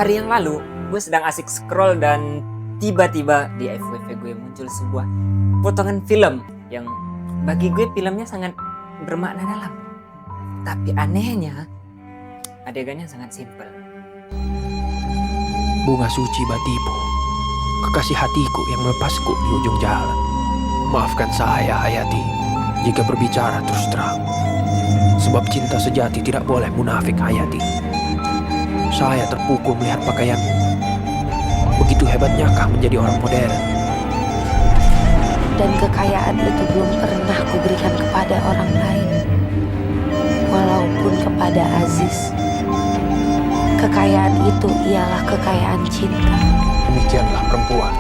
hari yang lalu gue sedang asik scroll dan tiba-tiba di FYP gue muncul sebuah potongan film yang bagi gue filmnya sangat bermakna dalam. Tapi anehnya adegannya sangat simpel. Bunga suci batipu, kekasih hatiku yang melepasku di ujung jalan. Maafkan saya, Hayati, jika berbicara terus terang. Sebab cinta sejati tidak boleh munafik, Hayati. Saya terpukul melihat pakaianmu. Begitu hebatnyakah menjadi orang modern? Dan kekayaan itu belum pernah kuberikan kepada orang lain, walaupun kepada Aziz. Kekayaan itu ialah kekayaan cinta. Demikianlah perempuan.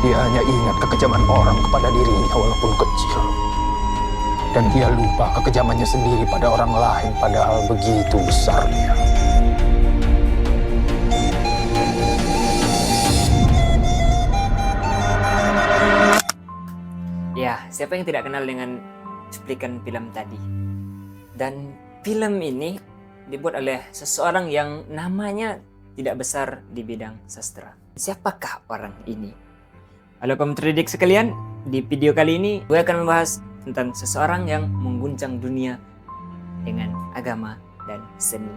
Dia hanya ingat kekejaman orang kepada dirinya walaupun kecil. Dan dia lupa kekejamannya sendiri pada orang lain padahal begitu besarnya. Ya, siapa yang tidak kenal dengan cuplikan film tadi? Dan film ini dibuat oleh seseorang yang namanya tidak besar di bidang sastra. Siapakah orang ini? Halo kaum terdidik sekalian, di video kali ini gue akan membahas tentang seseorang yang mengguncang dunia dengan agama dan seni.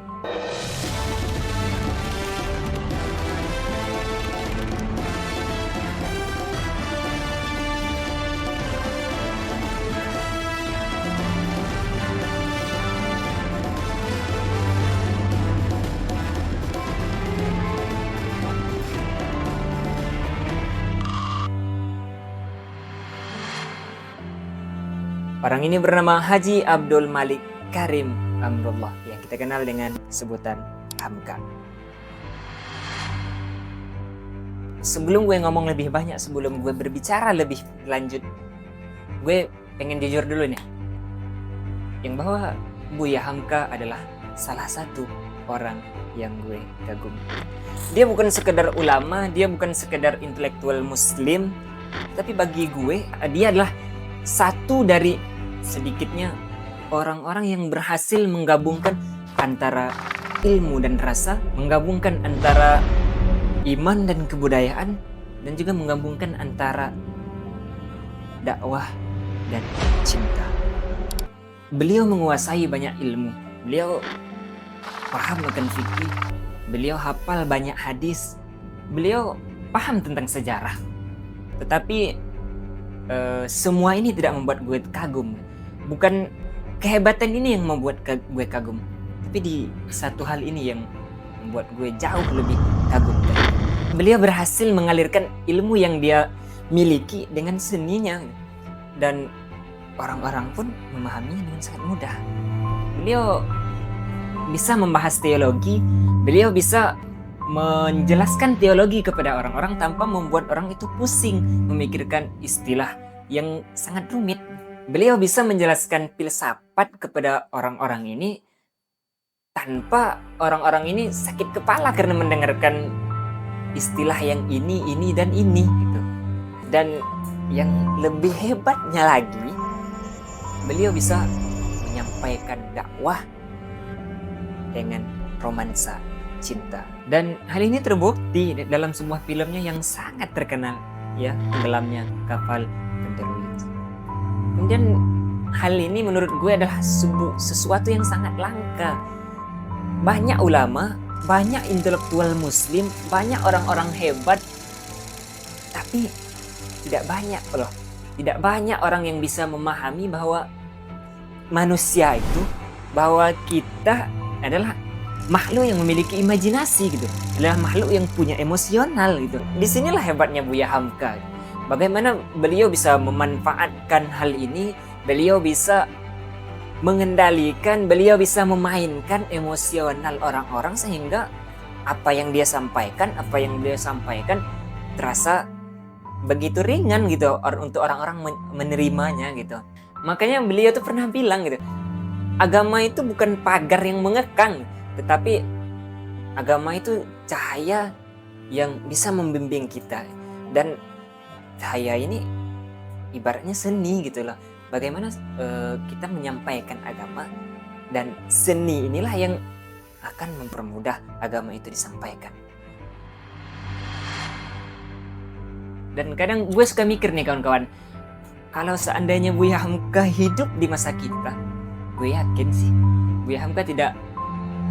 Orang ini bernama Haji Abdul Malik Karim Amrullah yang kita kenal dengan sebutan Hamka. Sebelum gue ngomong lebih banyak, sebelum gue berbicara lebih lanjut, gue pengen jujur dulu nih, yang bahwa Buya Hamka adalah salah satu orang yang gue kagumi. Dia bukan sekedar ulama, dia bukan sekedar intelektual muslim, tapi bagi gue dia adalah satu dari sedikitnya orang-orang yang berhasil menggabungkan antara ilmu dan rasa, menggabungkan antara iman dan kebudayaan, dan juga menggabungkan antara dakwah dan cinta. Beliau menguasai banyak ilmu, beliau paham akan fikih, beliau hafal banyak hadis, beliau paham tentang sejarah. Tetapi semua ini tidak membuat gue kagum. Bukan kehebatan ini yang membuat gue kagum, tapi di satu hal ini yang membuat gue jauh lebih kagum. Beliau berhasil mengalirkan ilmu yang dia miliki dengan seninya, dan orang-orang pun memahaminya dengan sangat mudah. Beliau bisa membahas teologi, beliau bisa menjelaskan teologi kepada orang-orang tanpa membuat orang itu pusing memikirkan istilah yang sangat rumit. Beliau bisa menjelaskan filsafat kepada orang-orang ini tanpa orang-orang ini sakit kepala karena mendengarkan istilah yang ini, dan ini gitu. Dan yang lebih hebatnya lagi, beliau bisa menyampaikan dakwah dengan romansa cinta. Dan hal ini terbukti dalam sebuah filmnya yang sangat terkenal, ya, Tenggelamnya Kapal Penderwich. Kemudian hal ini menurut gue adalah sesuatu yang sangat langka. Banyak ulama, banyak intelektual muslim, banyak orang-orang hebat, tapi tidak banyak orang yang bisa memahami bahwa manusia itu, bahwa kita adalah makhluk yang memiliki imajinasi gitu, adalah makhluk yang punya emosional gitu. Disinilah hebatnya Buya Hamka. Bagaimana beliau bisa memanfaatkan hal ini, beliau bisa mengendalikan, beliau bisa memainkan emosional orang-orang sehingga apa yang dia sampaikan terasa begitu ringan gitu untuk orang-orang menerimanya gitu. Makanya beliau tuh pernah bilang gitu, agama itu bukan pagar yang mengekang, tetapi agama itu cahaya yang bisa membimbing kita. Dan cahaya ini ibaratnya seni gitu loh. Bagaimana kita menyampaikan agama, dan seni inilah yang akan mempermudah agama itu disampaikan. Dan kadang gue suka mikir nih kawan-kawan, kalau seandainya Buya Hamka hidup di masa kita, gue yakin sih Buya Hamka tidak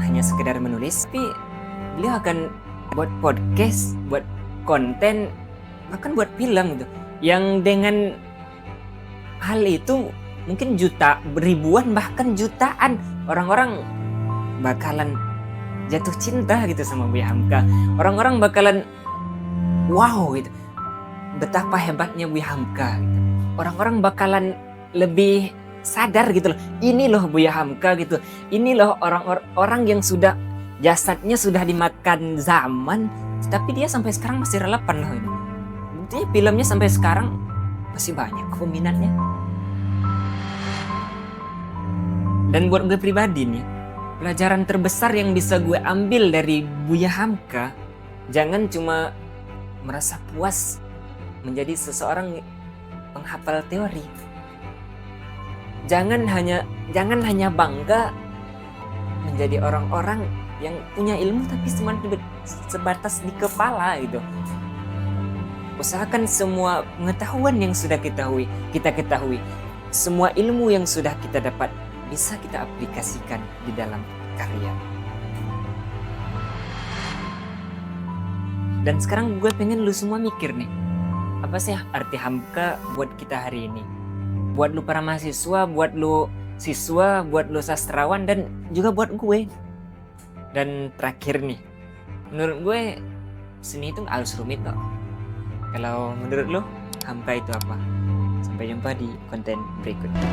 hanya sekedar menulis, tapi beliau akan buat podcast, buat konten, bahkan buat film gitu. Yang dengan hal itu mungkin ribuan bahkan jutaan orang-orang bakalan jatuh cinta gitu sama Buya Hamka. Orang-orang bakalan wow gitu, betapa hebatnya Buya Hamka gitu. Orang-orang bakalan lebih sadar gitu loh, ini loh Buya Hamka gitu, ini loh orang yang sudah jasadnya sudah dimakan zaman, tapi dia sampai sekarang masih relevan loh ini. Buktinya filmnya sampai sekarang masih banyak peminatnya. Dan buat gue pribadi nih, pelajaran terbesar yang bisa gue ambil dari Buya Hamka, jangan cuma merasa puas menjadi seseorang penghafal teori. Jangan hanya bangga menjadi orang-orang yang punya ilmu tapi cuma sebatas di kepala gitu. Usahakan semua pengetahuan yang sudah kita ketahui, semua ilmu yang sudah kita dapat bisa kita aplikasikan di dalam karya. Dan sekarang gue pengen lu semua mikir nih, apa sih arti Hamka buat kita hari ini? Buat lu para mahasiswa, buat lu siswa, buat lu sastrawan, dan juga buat gue. Dan terakhir nih, menurut gue seni itu harus rumit kok. Kalau menurut lu Hamka itu apa? Sampai jumpa di konten berikutnya.